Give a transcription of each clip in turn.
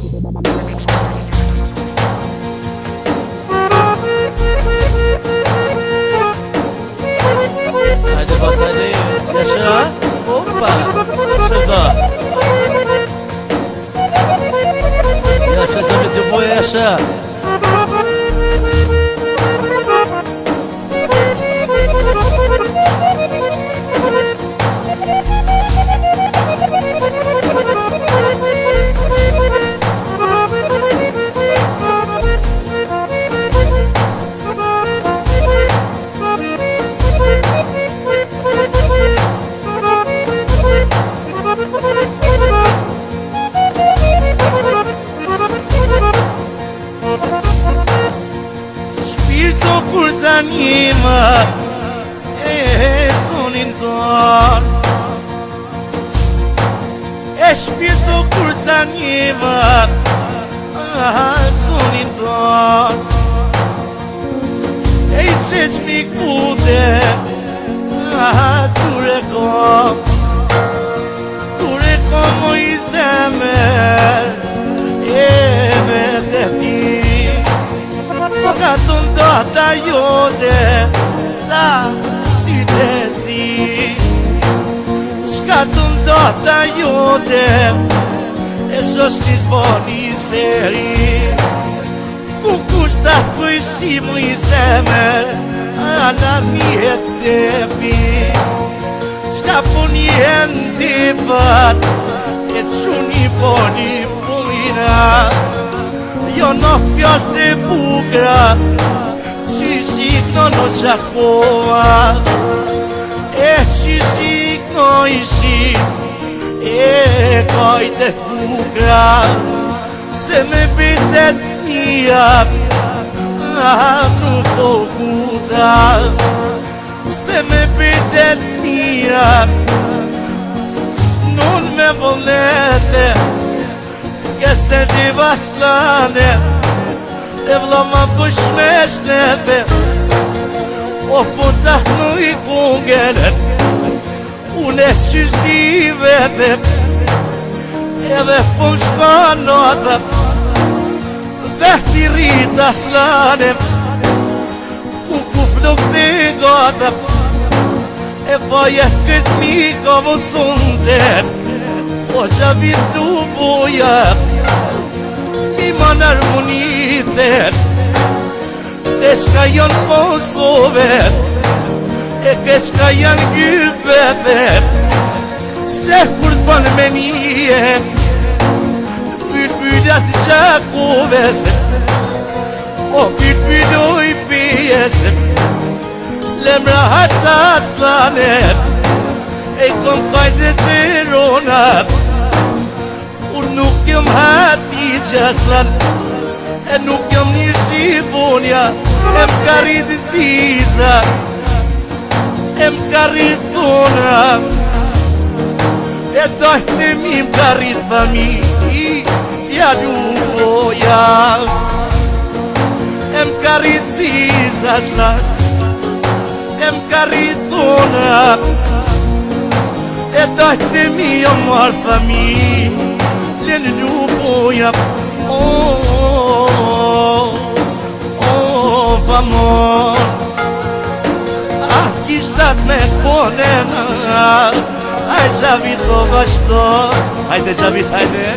Hajde bas, hajde, yaşa. Hoppa, şurada. Yaşa tabii bu yaşa. Shpirto kur t'anima sonin ton Shpirto kur t'anima sonin ton I qeq mi kude Ture kom o i zemer me të ti Shka të ndota jote Ta si të si Shka të ndota jote E shoshti s'boni seri Ku kushta kështimu i zemer Ana mjet të pi Shka puni e ndipat E të shuni poni punina Jo në fjallë të bukra Qishik në qakova E qishik në ishi E kajtet bukra Se me bitet mija Nuk po kuta Se me bitet mija Nun me volete Këtë se t'i vaslane E vla ma bësh me shnete O po t'ahnu i kungene Une qysh di vete Edhe po m'shka nota Dhe t'i rrit aslane Ku nuk t'i gata E vajet këtë mi ka vësunde O gjavit du boja I man armonite E qka janë Kosove E ke qka janë Gypeve Se kur t'ban me nije Bylbyllat Gjakoves O bylbylloj pijes Lemra hata aslanet E kom kajtë të ronat Unë nuk jëm hati gjaslan E nuk jëm një shqibonja E m'ka rritë sisa E m'ka rritë tona E dojtë të mi m'ka rritë familja Luboja E m'ka rritë sisa slan E m'ka rritë tona E dojtë të mi jo marë familje në Luboja Vamor Kishtat me ponena Aj gjavit o vazhdo Hajde gjavit, hajde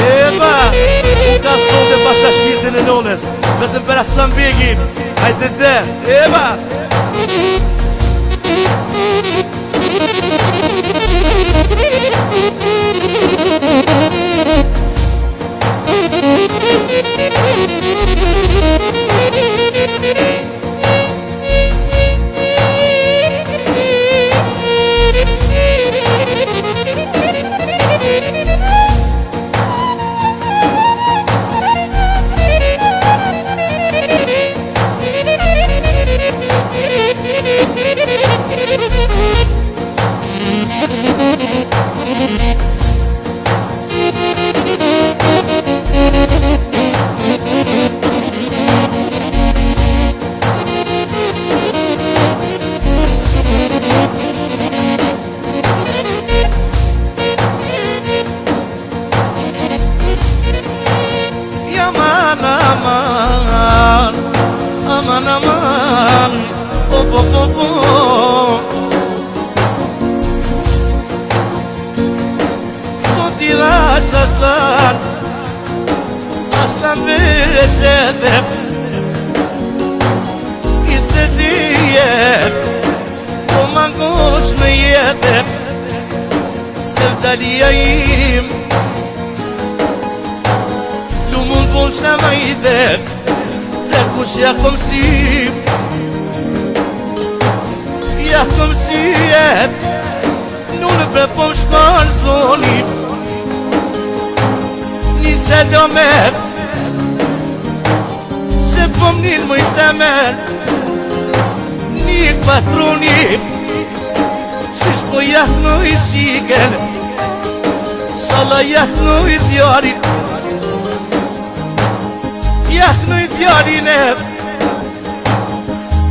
Eba U ka të sonde pasha shpirtin e nones Vetëm për Aslan Begin Hajde dhe, eba Thank you. aman aman, po po po po. Sot I dhash aslan, aslan veresedem, I se dijem, po mangosh me jetem, se vdalia im, lumën bon shama I dem, dhe kush ja kom si, ja kom si jem, nunë për po më shkon zoni, një se do mer, se po më njën më I semer, një patroni, shish po jahnu I shiken, shala jahnu I djarin, jahnu I djarin e,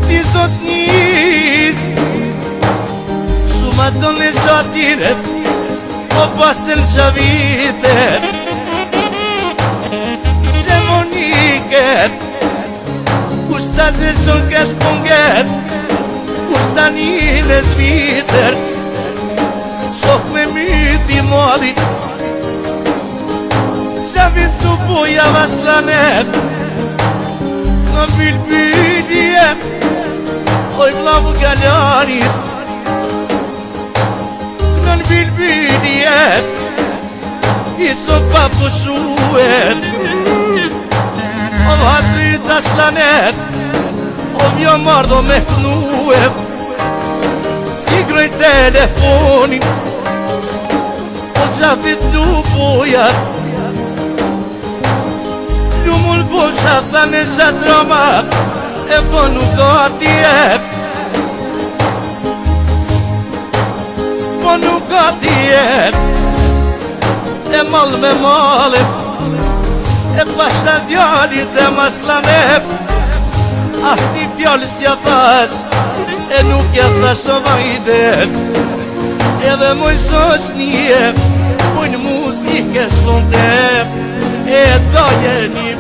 ti zot njës, shumë ato në gjatire, po pasën gjavite, se moniket, kushta të shumë këtë punget, kushta një në Zvicër, shok me myti mali, gjavit të boja vaslanet, në bilbylje, oj vlavu galarit, në bilbylje, I so pa pushuet, o hasrit aslanet, o mjo mardo me knuet, si groj telefonin, o gjafit lupojat, lumul bosha thane gjatrama, e po nuk atje, po nuk atje, e mal me malet, e pashta djallit e maslanet, as një fjallës ja thash, e nuk ja thash o vajdet, edhe moj shosh një, moj në muzike sonte, e daje një